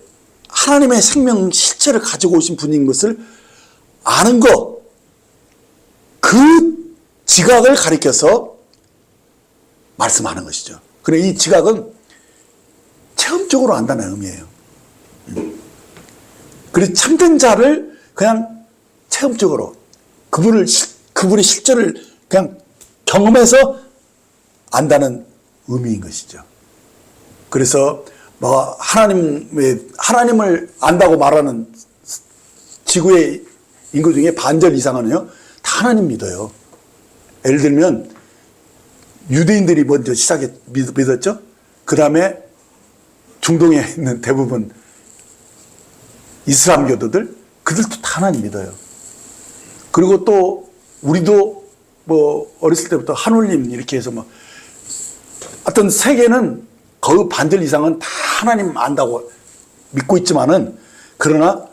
하나님의 생명 실체를 가지고 오신 분인 것을 아는 것, 그 지각을 가리켜서 말씀하는 것이죠. 그래, 이 지각은 체험적으로 안다는 의미예요. 그래서 참된 자를 그냥 체험적으로 그분의 실제를 그냥 경험해서 안다는 의미인 것이죠. 그래서 뭐 하나님을 안다고 말하는 지구의 인구 중에 반절 이상은요 다 하나님 믿어요. 예를 들면 유대인들이 먼저 믿었죠. 그 다음에 중동에 있는 대부분 이슬람교도들 그들도 다 하나님 믿어요. 그리고 또 우리도 뭐 어렸을 때부터 한울림 이렇게 해서 뭐 어떤 세계는 거의 반절 이상은 다 하나님 안다고 믿고 있지만은, 그러나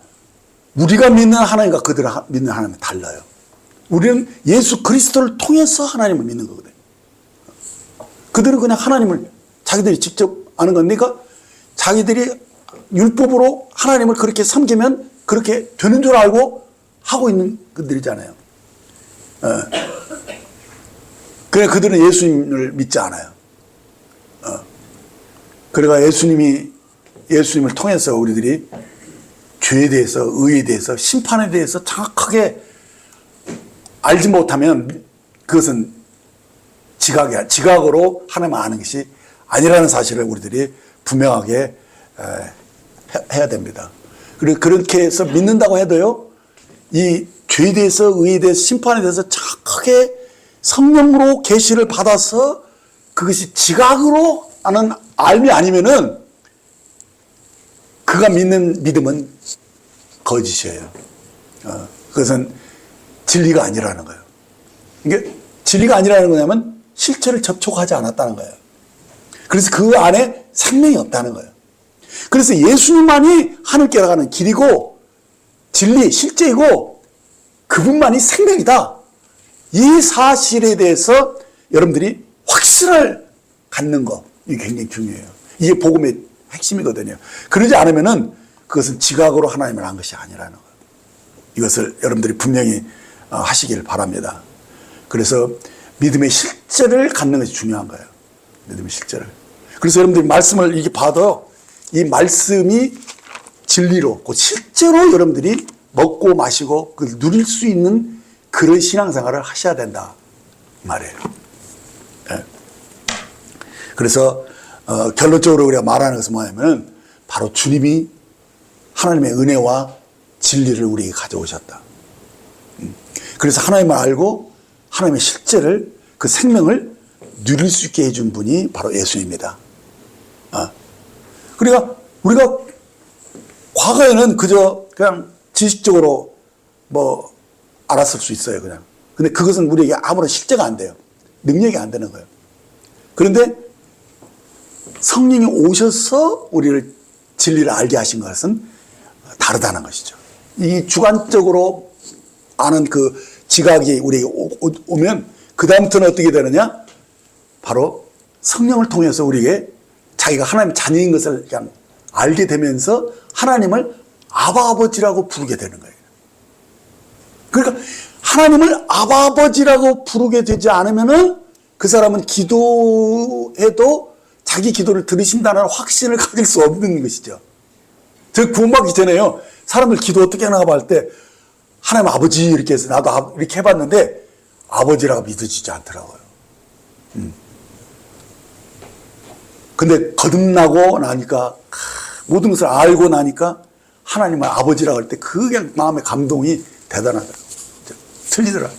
우리가 믿는 하나님과 그들이 믿는 하나님은 달라요. 우리는 예수 그리스도를 통해서 하나님을 믿는 거거든요. 그들은 그냥 하나님을 자기들이 직접 아는 거니까 자기들이 율법으로 하나님을 그렇게 섬기면 그렇게 되는 줄 알고 하고 있는 그들이잖아요. 그래, 그들은 예수님을 믿지 않아요. 그러니까 예수님을 통해서 우리들이 죄에 대해서, 의에 대해서, 심판에 대해서 정확하게 알지 못하면 그것은 지각으로 하나님을 아는 것이 아니라는 사실을 우리들이 분명하게 해야 됩니다. 그리고 그렇게 해서 믿는다고 해도요, 이 죄에 대해서, 의에 대해서, 심판에 대해서 정확하게 성령으로 계시를 받아서 그것이 지각으로 하는 알미 아니면은 그가 믿는 믿음은 거짓이에요. 그것은 진리가 아니라는 거예요. 이게 진리가 아니라는 거냐면 실체를 접촉하지 않았다는 거예요. 그래서 그 안에 생명이 없다는 거예요. 그래서 예수님만이 하늘께 나가는 길이고 진리, 실제이고 그분만이 생명이다. 이 사실에 대해서 여러분들이 확신을 갖는 거, 이게 굉장히 중요해요. 이게 복음의 핵심이거든요. 그러지 않으면은 그것은 지각으로 하나님을 안 것이 아니라는 거예요. 이것을 여러분들이 분명히 하시길 바랍니다. 그래서 믿음의 실제를 갖는 것이 중요한 거예요. 믿음의 실제를. 그래서 여러분들이 말씀을 이렇게 봐도 이 말씀이 진리로, 실제로 여러분들이 먹고 마시고 그걸 누릴 수 있는 그런 신앙생활을 하셔야 된다 말이에요. 네. 그래서 결론적으로 우리가 말하는 것은 뭐냐면 바로 주님이 하나님의 은혜와 진리를 우리에게 가져오셨다. 그래서 하나님을 알고 하나님의 실제를, 그 생명을 누릴 수 있게 해준 분이 바로 예수입니다. 그러니까 우리가 과거에는 그저 그냥 지식적으로 뭐 알았을 수 있어요, 그냥. 근데 그것은 우리에게 아무런 실제가 안 돼요. 능력이 안 되는 거예요. 그런데 성령이 오셔서 우리를 진리를 알게 하신 것은 다르다는 것이죠. 이 주관적으로 아는 그 지각이 우리에게 오면 그 다음부터는 어떻게 되느냐? 바로 성령을 통해서 우리에게 자기가 하나님 자녀인 것을 그냥 알게 되면서 하나님을 아바 아버지라고 부르게 되는 거예요. 그러니까 하나님을 아바 아버지라고 부르게 되지 않으면은 그 사람은 기도해도 자기 기도를 들으신다는 확신을 가질 수 없는 것이죠. 저 구원받기 전에요, 사람들 기도 어떻게 하나 할 때 하나님 아버지 이렇게 해서 나도 이렇게 해봤는데 아버지라고 믿어지지 않더라고요. 근데 거듭나고 나니까, 모든 것을 알고 나니까 하나님을 아버지라고 할 때 그게 마음의 감동이 대단하더라고요. 틀리더라고요.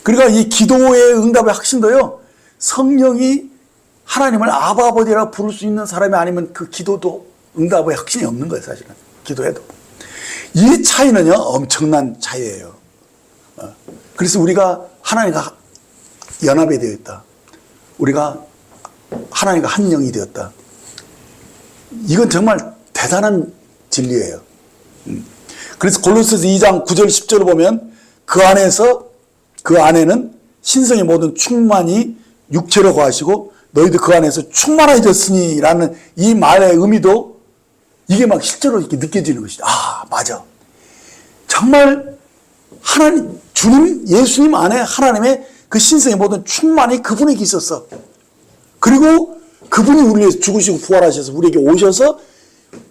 그러니까 이 기도의 응답의 확신도요, 성령이 하나님을 아바 아버지라고 부를 수 있는 사람이 아니면 그 기도도 응답의 확신이 없는 거예요, 사실은. 기도해도. 이 차이는요, 엄청난 차이예요. 그래서 우리가 하나님과 연합이 되어 있다. 우리가 하나님과 한 영이 되었다. 이건 정말 대단한 진리예요. 그래서 골로새서 2장 9절 10절을 보면 그 안에는 신성의 모든 충만이 육체로 거하시고 너희도 그 안에서 충만해졌으니 라는 이 말의 의미도 이게 막 실제로 이렇게 느껴지는 것이죠. 아, 맞아. 정말 하나님, 주님, 예수님 안에 하나님의 그 신성의 모든 충만이 그분에게 있었어. 그리고 그분이 우리를 위해서 죽으시고 부활하셔서 우리에게 오셔서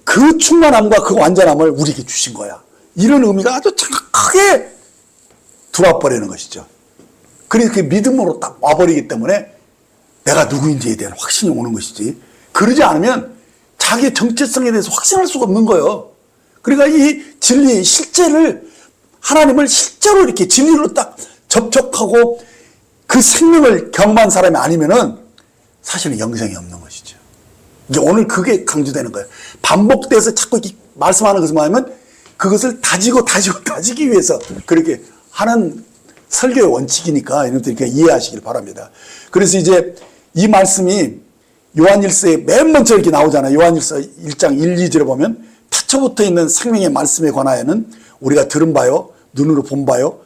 그 충만함과 그 완전함을 우리에게 주신 거야. 이런 의미가 아주 정확하게 들어와 버리는 것이죠. 그래서 그 믿음으로 딱 와버리기 때문에 내가 누구인지에 대한 확신이 오는 것이지. 그러지 않으면 자기의 정체성에 대해서 확신할 수가 없는 거예요. 그러니까 이 진리의 실제를, 하나님을 실제로 이렇게 진리로 딱 접촉하고 그 생명을 경험한 사람이 아니면은 사실은 영생이 없는 것이죠. 이제 오늘 그게 강조되는 거예요. 반복돼서 자꾸 이렇게 말씀하는 것은 뭐냐면 그것을 다지기 위해서 그렇게 하는 설교의 원칙이니까 여러분들이 이해하시길 바랍니다. 그래서 이제 이 말씀이 요한일서에 맨 먼저 이렇게 나오잖아요. 요한일서 1장 1, 2절에 보면 태초부터 있는 생명의 말씀에 관하여는 우리가 들은 바요, 눈으로 본 바요,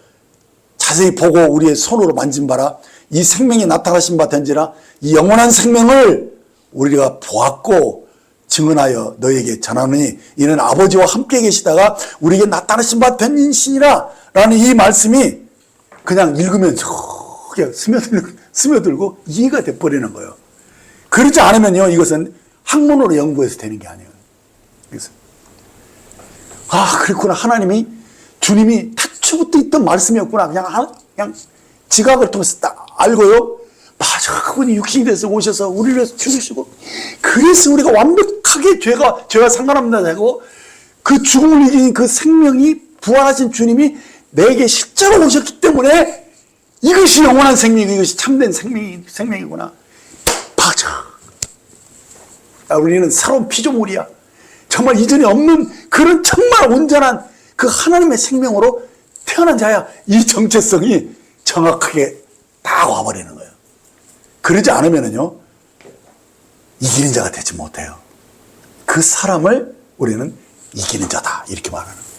자세히 보고 우리의 손으로 만진 바라 이 생명이 나타나신 바 된지라 이 영원한 생명을 우리가 보았고 증언하여 너에게 전하느니 이는 아버지와 함께 계시다가 우리에게 나타나신 바 된 신이라 라는 이 말씀이 그냥 읽으면 저게 스며들고 이해가 돼버리는 거예요. 그렇지 않으면요, 이것은 학문으로 연구해서 되는 게 아니에요. 그래서 그렇구나. 하나님이, 주님이 태초부터 있던 말씀이었구나. 그냥 지각을 통해서 딱 알고요. 맞아, 그분이 육신이 돼서 오셔서 우리를 위해서 죽으시고, 그래서 우리가 완벽하게 죄와 상관없는 자고, 그 죽음을 이긴 그 생명이 부활하신 주님이 내게 실제로 오셨기 때문에 이것이 영원한 생명이고 이것이 참된 생명이구나. 맞아. 우리는 새로운 피조물이야. 정말 이전에 없는 그런 정말 온전한 그 하나님의 생명으로 태어난 자야. 이 정체성이 정확하게 딱 와버리는 거예요. 그러지 않으면요, 이기는 자가 되지 못해요. 그 사람을 우리는 이기는 자다. 이렇게 말하는 거예요.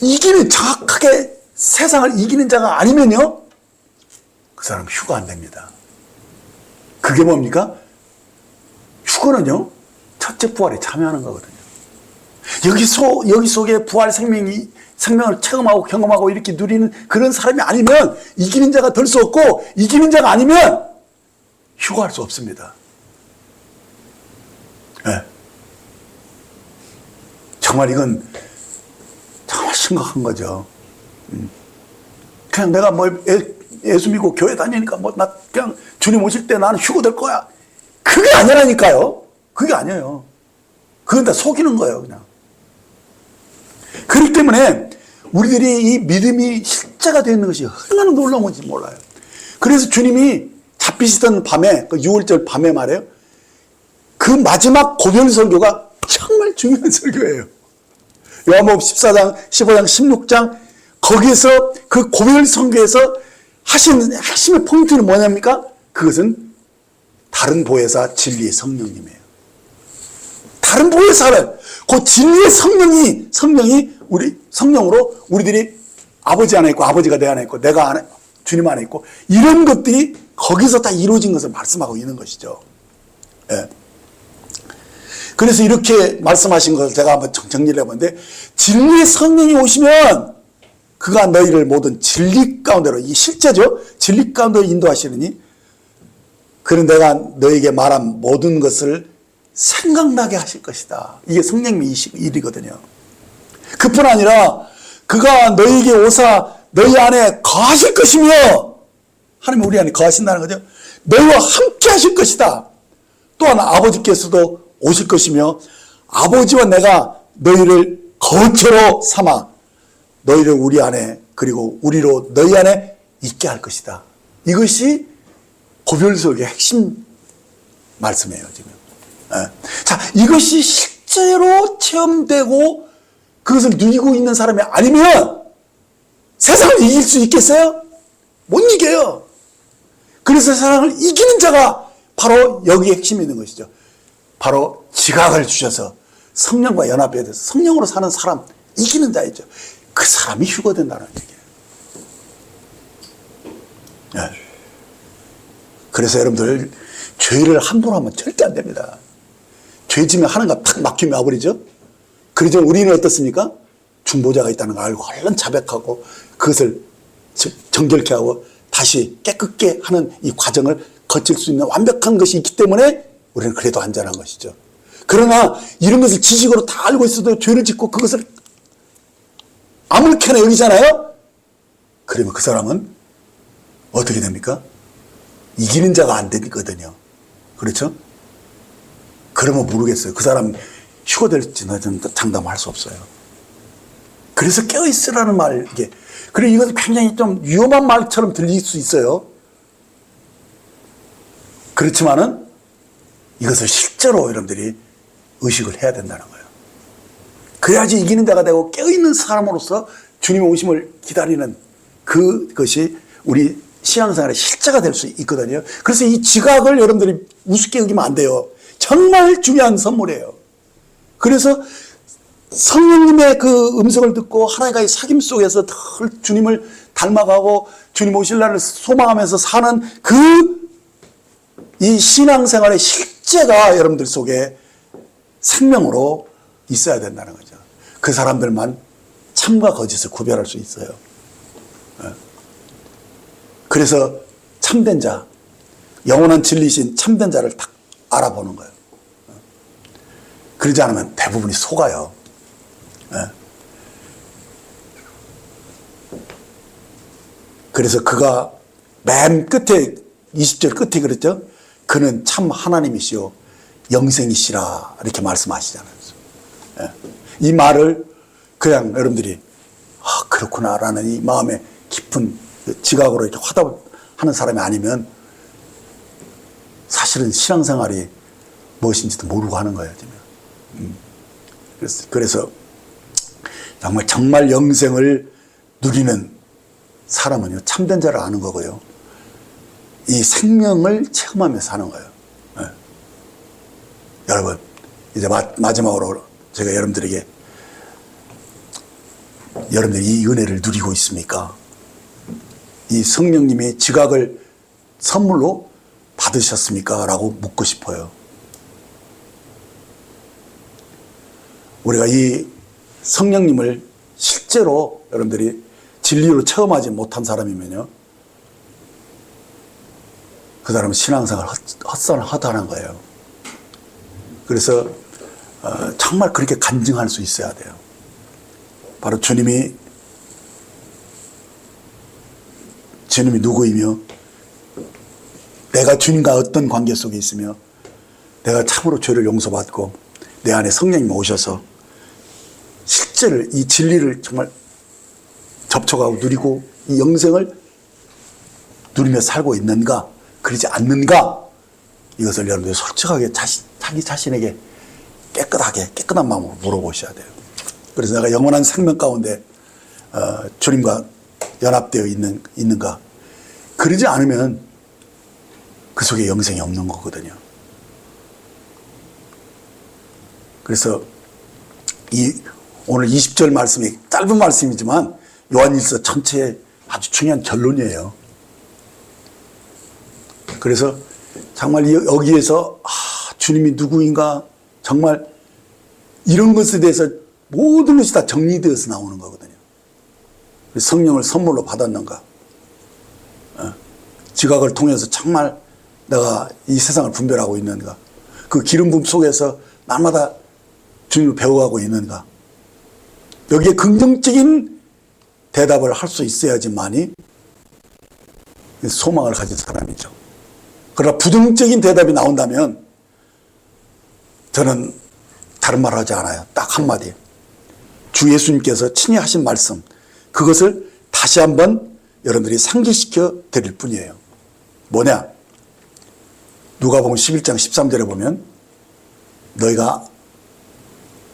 이기는, 정확하게 세상을 이기는 자가 아니면요, 그 사람 휴가 안 됩니다. 그게 뭡니까? 휴거는요, 첫째 부활에 참여하는 거거든요. 여기 속에 부활 생명을 체험하고 경험하고 이렇게 누리는 그런 사람이 아니면 이기는 자가 될 수 없고, 이기는 자가 아니면 휴거할 수 없습니다. 네. 정말 이건 정말 심각한 거죠. 그냥 내가 예수 믿고 교회 다니니까 나 그냥 주님 오실 때 나는 휴거될 거야. 그게 아니라니까요. 그게 아니에요. 그건 다 속이는 거예요, 그냥. 그렇기 때문에 우리들이 이 믿음이 실제가 되어 있는 것이 얼마나 놀라운 건지 몰라요. 그래서 주님이 잡히시던 밤에, 그 6월절 밤에 말이에요. 그 마지막 고별 설교가 정말 중요한 설교예요. 요한복음 14장, 15장, 16장, 거기에서 그 고별 설교에서 하신 핵심의 포인트는 뭐냐입니까? 그것은 다른 보혜사 진리의 성령님이에요. 다른 보혜사를, 그 진리의 성령이 성령으로 우리들이 아버지 안에 있고 아버지가 내 안에 있고 내가 주님 안에 있고 이런 것들이 거기서 다 이루어진 것을 말씀하고 있는 것이죠. 예. 그래서 이렇게 말씀하신 것을 제가 한번 정리를 해봤는데, 진리의 성령이 오시면 그가 너희를 모든 진리 가운데로, 이 실제죠, 진리 가운데로 인도하시느니 그는 내가 너에게 말한 모든 것을 생각나게 하실 것이다. 이게 성령님의 일이거든요. 그뿐 아니라 그가 너희에게 오사 너희 안에 거하실 것이며, 하나님 우리 안에 거하신다는 거죠. 너희와 함께 하실 것이다. 또한 아버지께서도 오실 것이며 아버지와 내가 너희를 거처로 삼아 너희를 우리 안에, 그리고 우리로 너희 안에 있게 할 것이다. 이것이 고별설교의 핵심 말씀이에요, 지금. 예. 자, 이것이 실제로 체험되고 그것을 누리고 있는 사람이 아니면 세상을 이길 수 있겠어요? 못 이겨요. 그래서 세상을 이기는 자가 바로 여기에 핵심이 있는 것이죠. 바로 지각을 주셔서 성령과 연합해 돼서 성령으로 사는 사람, 이기는 자이죠. 그 사람이 휴거된다는 얘기예요. 네. 그래서 여러분들, 죄를 함부로 하면 절대 안 됩니다. 죄 지면 하는가 탁 막히면 와버리죠. 그러죠. 우리는 어떻습니까? 중보자가 있다는 걸 알고 얼른 자백하고 그것을 정결케 하고 다시 깨끗게 하는 이 과정을 거칠 수 있는 완벽한 것이 있기 때문에 우리는 그래도 안전한 것이죠. 그러나 이런 것을 지식으로 다 알고 있어도 죄를 짓고 그것을 아무렇게나 여기잖아요. 그러면 그 사람은 어떻게 됩니까? 이기는 자가 안 되거든요. 그렇죠? 그러면 모르겠어요. 그 사람 휴거될지는 장담할 수 없어요. 그래서 깨어있으라는 말, 이게. 그리고 이것은 굉장히 좀 위험한 말처럼 들릴 수 있어요. 그렇지만은 이것을 실제로 여러분들이 의식을 해야 된다는 거예요. 그래야지 이기는 자가 되고 깨어있는 사람으로서 주님의 오심을 기다리는 그것이 우리 신앙생활의 실제가 될 수 있거든요. 그래서 이 지각을 여러분들이 우습게 여기면 안 돼요. 정말 중요한 선물이에요. 그래서 성령님의 그 음성을 듣고 하나님과의 사귐 속에서 늘 주님을 닮아가고 주님 오실 날을 소망하면서 사는 이 신앙생활의 실제가 여러분들 속에 생명으로 있어야 된다는 거죠. 그 사람들만 참과 거짓을 구별할 수 있어요. 그래서 참된 자, 영원한 진리신 참된 자를 딱 알아보는 거예요. 그러지 않으면 대부분이 속아요. 그래서 그가 맨 끝에 20절 끝에 그랬죠. 그는 참 하나님이시요 영생이시라 이렇게 말씀하시잖아요. 이 말을 그냥 여러분들이 그렇구나라는 이 마음에 깊은 지각으로 이렇게 화답하는 사람이 아니면 사실은 신앙생활이 무엇인지도 모르고 하는 거예요. 그래서 정말 영생을 누리는 사람은요, 참된 자를 아는 거고요. 이 생명을 체험하면서 사는 거예요. 여러분, 이제 마지막으로 제가 여러분들이 이 은혜를 누리고 있습니까? 이 성령님의 지각을 선물로 받으셨습니까? 라고 묻고 싶어요. 우리가 이 성령님을 실제로 여러분들이 진리로 체험하지 못한 사람이면요, 그 사람은 신앙생활 헛헛한 거예요. 그래서 정말 그렇게 간증할 수 있어야 돼요. 바로 주님이 누구이며 내가 주님과 어떤 관계 속에 있으며 내가 참으로 죄를 용서받고 내 안에 성령님이 오셔서 실제를 이 진리를 정말 접촉하고 누리고 이 영생을 누리며 살고 있는가 그러지 않는가, 이것을 여러분들 솔직하게 자기 자신에게 깨끗한 마음으로 물어보셔야 돼요. 그래서 내가 영원한 생명 가운데 주님과 연합되어 있는가, 그러지 않으면 그 속에 영생이 없는 거거든요. 그래서 오늘 20절 말씀이 짧은 말씀이지만 요한일서 전체의 아주 중요한 결론이에요. 그래서 정말 여기에서 주님이 누구인가, 정말 이런 것에 대해서 모든 것이 다 정리되어서 나오는 거거든요. 성령을 선물로 받았는가, 지각을 통해서 정말 내가 이 세상을 분별하고 있는가, 그 기름 부음 속에서 날마다 주님을 배워가고 있는가, 여기에 긍정적인 대답을 할 수 있어야지만이 소망을 가진 사람이죠. 그러나 부정적인 대답이 나온다면 저는 다른 말 하지 않아요. 딱 한마디. 주 예수님께서 친히 하신 말씀, 그것을 다시 한번 여러분들이 상기시켜 드릴 뿐이에요. 뭐냐? 누가복음 11장 13절에 보면 너희가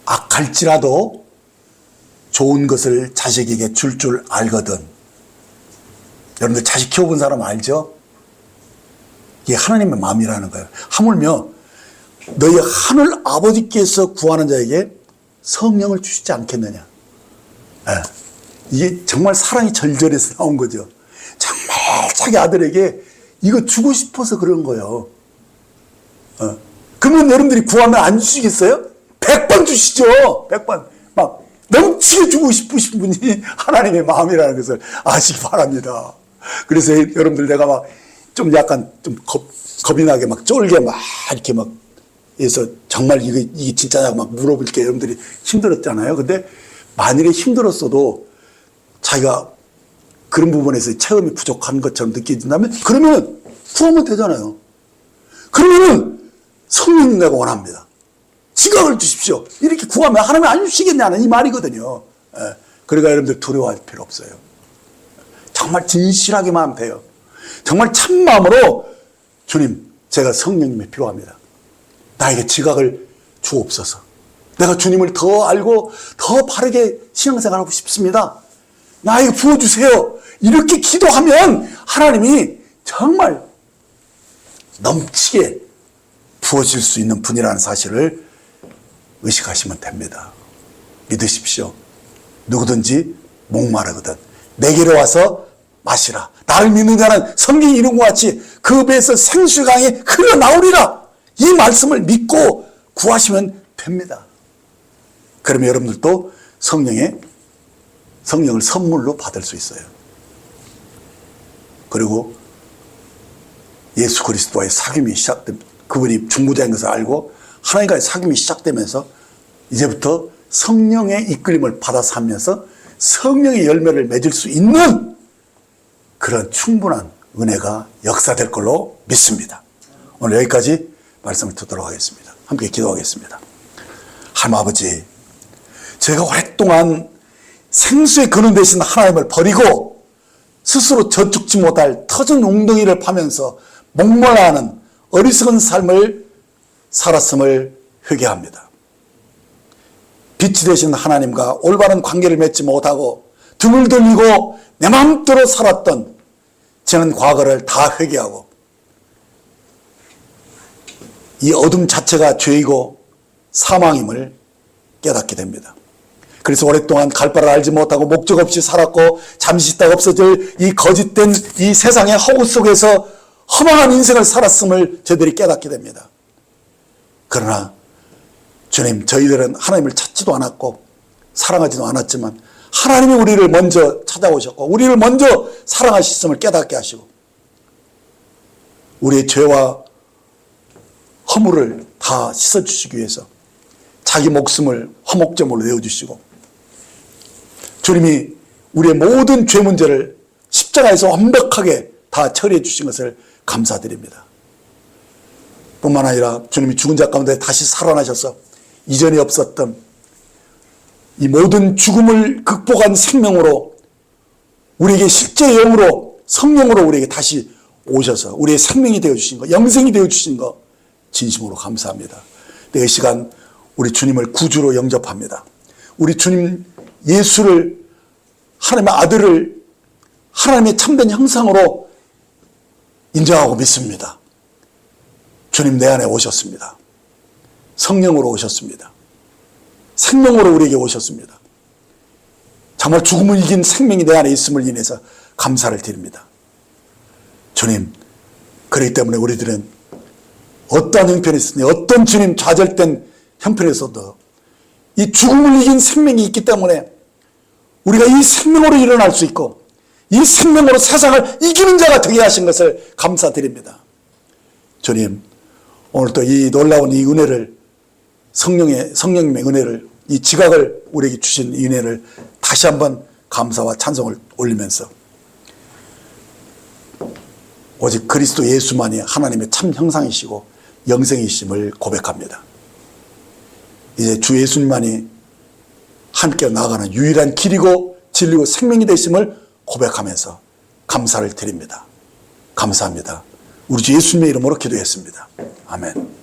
악할지라도 좋은 것을 자식에게 줄 알거든. 여러분들 자식 키워본 사람 알죠? 이게 하나님의 마음이라는 거예요. 하물며 너희 하늘 아버지께서 구하는 자에게 성령을 주시지 않겠느냐. 이게 정말 사랑이 절절해서 나온 거죠. 정말 자기 아들에게 이거 주고 싶어서 그런 거예요. 그러면 여러분들이 구하면 안 주시겠어요? 100번 주시죠. 100번. 막 넘치게 주고 싶으신 분이 하나님의 마음이라는 것을 아시기 바랍니다. 그래서 여러분들 내가 막 좀 약간 좀 겁이 나게 막 쫄게 막 이렇게 막 해서 정말 이게 진짜냐고 막 물어볼 게 여러분들이 힘들었잖아요. 근데 만일에 힘들었어도 자기가 그런 부분에서 체험이 부족한 것처럼 느껴진다면 그러면 구하면 되잖아요. 그러면은 성령님 내가 원합니다. 지각을 주십시오. 이렇게 구하면 하나님 안 주시겠냐는 이 말이거든요. 그러니까 여러분들 두려워할 필요 없어요. 정말 진실하게만 하면 돼요. 정말 참마음으로 주님, 제가 성령님이 필요합니다. 나에게 지각을 주옵소서. 내가 주님을 더 알고 더 바르게 신앙생활하고 싶습니다. 나에게 부어주세요. 이렇게 기도하면 하나님이 정말 넘치게 부어질 수 있는 분이라는 사실을 의식하시면 됩니다. 믿으십시오. 누구든지 목마르거든 내게로 와서 마시라. 나를 믿는 자는 성경이 이룬 것 같이 그 배에서 생수의 강이 흘러나오리라. 이 말씀을 믿고 구하시면 됩니다. 그러면 여러분들도 성령을 선물로 받을 수 있어요. 그리고 예수 그리스도와의 사귐이 시작됩니다. 그분이 중보자인 것을 알고 하나님과의 사귐이 시작되면서 이제부터 성령의 이끌림을 받아서 하면서 성령의 열매를 맺을 수 있는 그런 충분한 은혜가 역사될 걸로 믿습니다. 오늘 여기까지 말씀을 듣도록 하겠습니다. 함께 기도하겠습니다. 하나님 아버지, 제가 오랫동안 생수의 근원 되신 하나님을 버리고 스스로 저축지 못할 터진 웅덩이를 파면서 목말라하는 어리석은 삶을 살았음을 회개합니다. 빛이 되신 하나님과 올바른 관계를 맺지 못하고 등을 돌리고 내 마음대로 살았던 저는 과거를 다 회개하고 이 어둠 자체가 죄이고 사망임을 깨닫게 됩니다. 그래서 오랫동안 갈 바를 알지 못하고 목적 없이 살았고 잠시 있다가 없어질 이 거짓된 이 세상의 허구 속에서 허망한 인생을 살았음을 저희들이 깨닫게 됩니다. 그러나 주님, 저희들은 하나님을 찾지도 않았고 사랑하지도 않았지만 하나님이 우리를 먼저 찾아오셨고 우리를 먼저 사랑하셨음을 깨닫게 하시고 우리의 죄와 허물을 다 씻어주시기 위해서 자기 목숨을 화목제물로 내어주시고 주님이 우리의 모든 죄 문제를 십자가에서 완벽하게 다 처리해 주신 것을 감사드립니다. 뿐만 아니라 주님이 죽은 자 가운데 다시 살아나셔서 이전에 없었던 이 모든 죽음을 극복한 생명으로 우리에게 실제 영으로 성령으로 우리에게 다시 오셔서 우리의 생명이 되어주신 것, 영생이 되어주신 것 진심으로 감사합니다. 이 시간 우리 주님을 구주로 영접합니다. 우리 주님 예수를 하나님의 아들을 하나님의 참된 형상으로 인정하고 믿습니다. 주님 내 안에 오셨습니다. 성령으로 오셨습니다. 생명으로 우리에게 오셨습니다. 정말 죽음을 이긴 생명이 내 안에 있음을 인해서 감사를 드립니다. 주님, 그렇기 때문에 우리들은 어떠한 형편에서든 어떤 주님 좌절된 형편에서도 이 죽음을 이긴 생명이 있기 때문에 우리가 이 생명으로 일어날 수 있고 이 생명으로 세상을 이기는 자가 되게 하신 것을 감사드립니다. 주님, 오늘 또 이 놀라운 이 은혜를 성령님의 은혜를 이 지각을 우리에게 주신 이 은혜를 다시 한번 감사와 찬송을 올리면서 오직 그리스도 예수만이 하나님의 참 형상이시고 영생이심을 고백합니다. 이제 주 예수님만이 함께 나아가는 유일한 길이고 진리고 생명이 되심을 고백하면서 감사를 드립니다. 감사합니다. 우리 주 예수님의 이름으로 기도했습니다. 아멘.